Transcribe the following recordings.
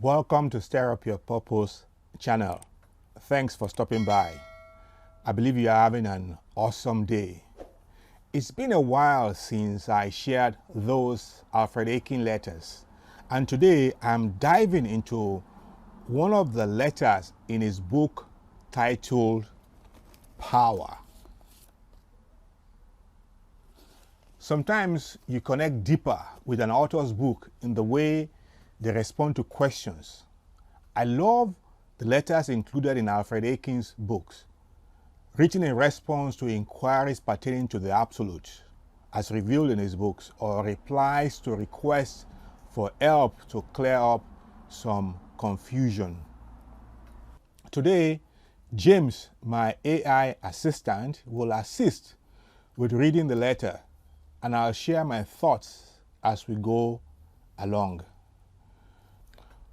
Welcome to StirUpYourPurpose channel. Thanks for stopping by. I believe you are having an awesome day. It's been a while since I shared those Alfred Aiken letters, and today I'm diving into one of the letters in his book titled Power. Sometimes you connect deeper with an author's book in the way they respond to questions. I love the letters included in Alfred Aiken's books, written in response to inquiries pertaining to the absolute, as revealed in his books, or replies to requests for help to clear up some confusion. Today, James, my AI assistant, will assist with reading the letter, and I'll share my thoughts as we go along.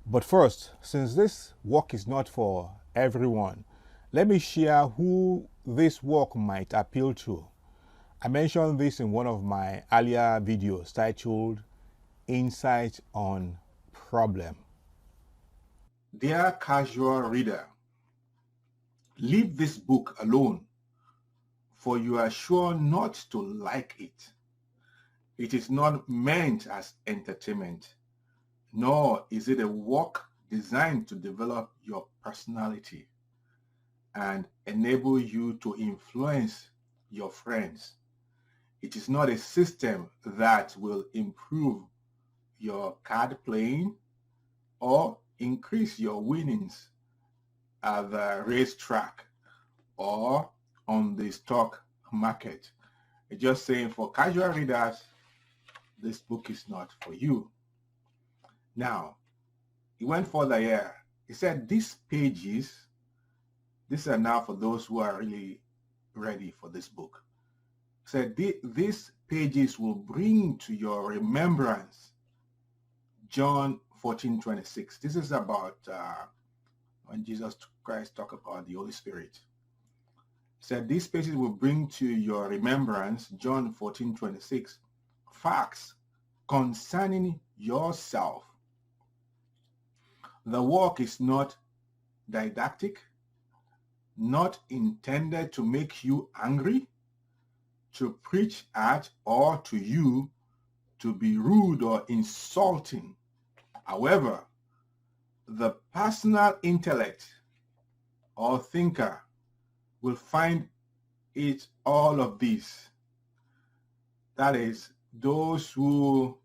But first, since this work is not for everyone, let me share who this work might appeal to. I mentioned this in one of my earlier videos titled Insight on Problem. Dear casual reader, leave this book alone, for you are sure not to like it. It is not meant as entertainment, nor is it a work designed to develop your personality and enable you to influence your friends. It is not a system that will improve your card playing or increase your winnings at the racetrack or on the stock market. It's just saying, for casual readers, this book is not for you. Now, he went further here. He said these pages, these are now for those who are really ready for this book. He said these pages will bring to your remembrance John 14:26. This is about when Jesus Christ talked about the Holy Spirit. He said these pages will bring to your remembrance John 14:26 facts concerning yourself. The work is not didactic, not intended to make you angry, to preach at, or to you to be rude or insulting. However, the personal intellect or thinker will find it all of these. That is, those who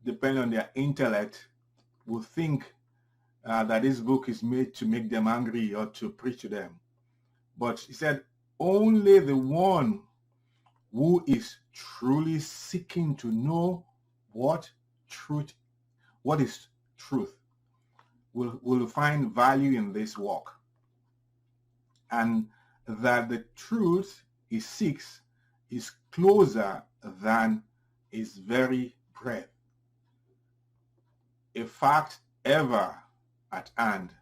depend on their intellect will think that this book is made to make them angry or to preach to them. But he said only the one who is truly seeking to know what is truth will find value in this work, and that the truth he seeks is closer than his very breath, a fact ever at hand.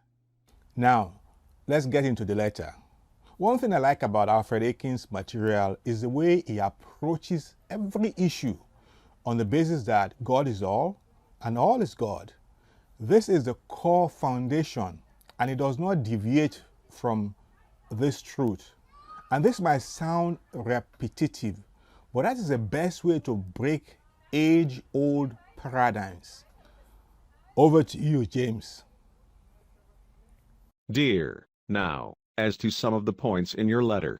Now, let's get into the letter. One thing I like about Alfred Aiken's material is the way he approaches every issue on the basis that God is all and all is God. This is the core foundation, and it does not deviate from this truth. And this might sound repetitive, but that is the best way to break age-old paradigms. Over to you, James. Dear, now, as to some of the points in your letter.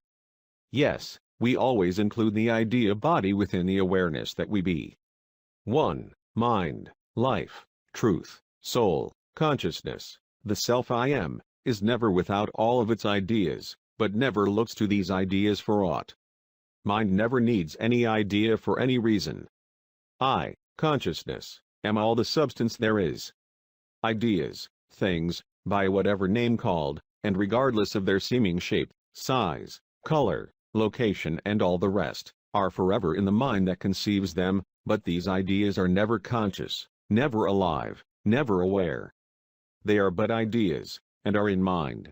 Yes, we always include the idea body within the awareness that we be. 1. Mind, life, truth, soul, consciousness. The self I am, is never without all of its ideas, but never looks to these ideas for aught. Mind never needs any idea for any reason. I, consciousness, am all the substance there is. Ideas, things, by whatever name called, and regardless of their seeming shape, size, color, location and all the rest, are forever in the mind that conceives them, but these ideas are never conscious, never alive, never aware. They are but ideas, and are in mind.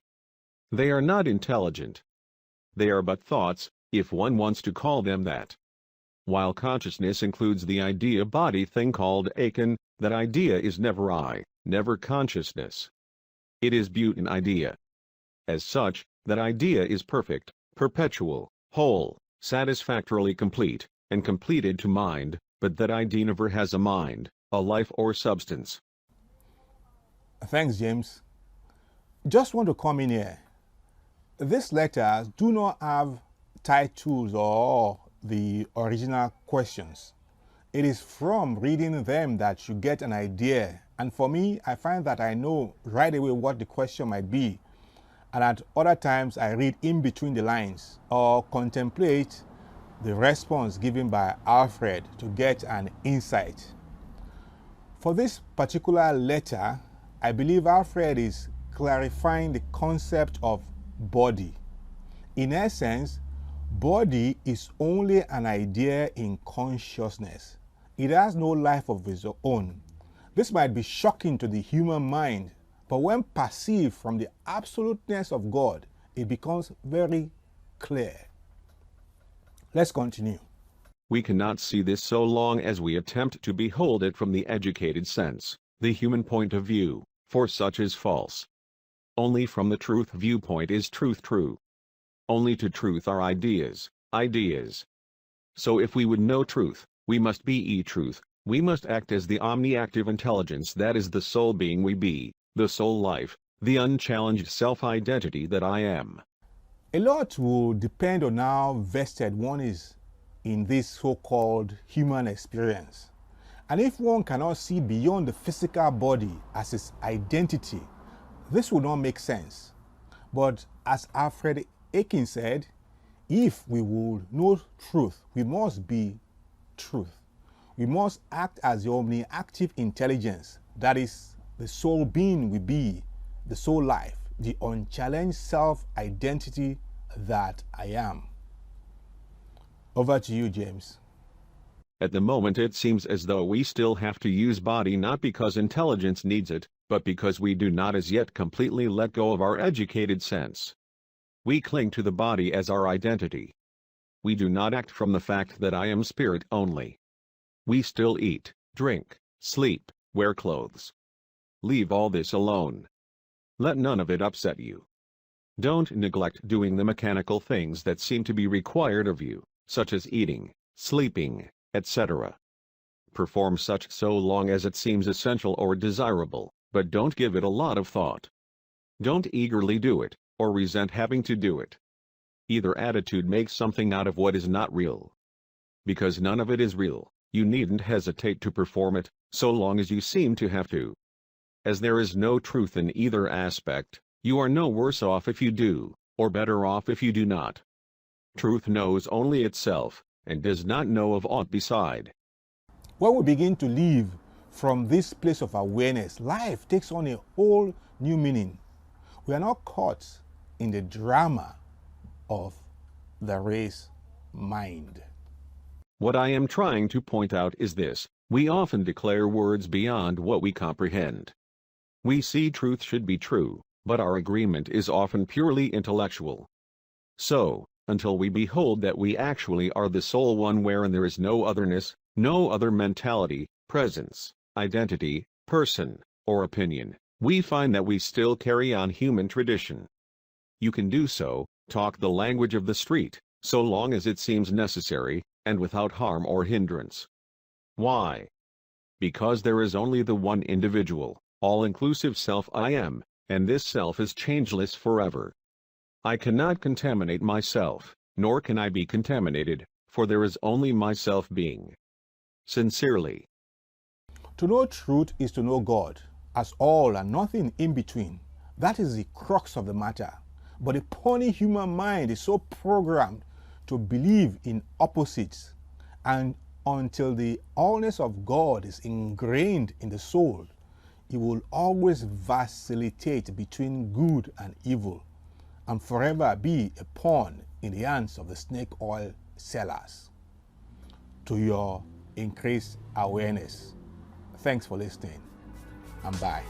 They are not intelligent. They are but thoughts, if one wants to call them that. While consciousness includes the idea body thing called Aiken, that idea is never I, never consciousness. It is but an idea. As such, that idea is perfect, perpetual, whole, satisfactorily complete, and completed to mind, but that idea never has a mind, a life or substance. Thanks, James. Just want to come in here. These letters do not have titles or the original questions. It is from reading them that you get an idea. And for me, I find that I know right away what the question might be. And at other times, I read in between the lines or contemplate the response given by Alfred to get an insight. For this particular letter, I believe Alfred is clarifying the concept of body. In essence, body is only an idea in consciousness. It has no life of its own. This might be shocking to the human mind, but when perceived from the absoluteness of God, it becomes very clear. Let's continue. We cannot see this so long as we attempt to behold it from the educated sense, the human point of view, for such is false. Only from the truth viewpoint is truth true. Only to truth are ideas, ideas. So if we would know truth, we must be truth, we must act as the omniactive intelligence that is the soul being we be, the soul life, the unchallenged self-identity-that-I am. A lot will depend on how vested one is in this so-called human experience. And if one cannot see beyond the physical body as its identity, this will not make sense. But as Alfred Aiken said, if we will know truth, we must be truth. We must act as the omniactive intelligence, that is the soul being we be, the soul life, the unchallenged self-identity-that-I am. Over to you, James. At the moment it seems as though we still have to use body not because intelligence needs it, but because we do not as yet completely let go of our educated sense. We cling to the body as our identity. We do not act from the fact that I am spirit only. We still eat, drink, sleep, wear clothes. Leave all this alone. Let none of it upset you. Don't neglect doing the mechanical things that seem to be required of you, such as eating, sleeping, etc. Perform such so long as it seems essential or desirable, but don't give it a lot of thought. Don't eagerly do it, or resent having to do it. Either attitude makes something out of what is not real. Because none of it is real, you needn't hesitate to perform it, so long as you seem to have to. As there is no truth in either aspect, you are no worse off if you do, or better off if you do not. Truth knows only itself, and does not know of aught beside. When we begin to live from this place of awareness, life takes on a whole new meaning. We are not caught in the drama of the race mind. What I am trying to point out is this: we often declare words beyond what we comprehend. We see truth should be true, but our agreement is often purely intellectual. So, until we behold that we actually are the sole one wherein there is no otherness, no other mentality, presence, identity, person, or opinion, we find that we still carry on human tradition. You can do so, talk the language of the street, so long as it seems necessary, and without harm or hindrance. Why? Because there is only the one individual, all-inclusive self I am, and this self is changeless forever. I cannot contaminate myself, nor can I be contaminated, for there is only myself being. Sincerely. To know truth is to know God, as all and nothing in between. That is the crux of the matter. But the puny human mind is so programmed to believe in opposites, and until the allness of God is ingrained in the soul, it will always vacillate between good and evil, and forever be a pawn in the hands of the snake oil sellers. To your increased awareness. Thanks for listening, and bye.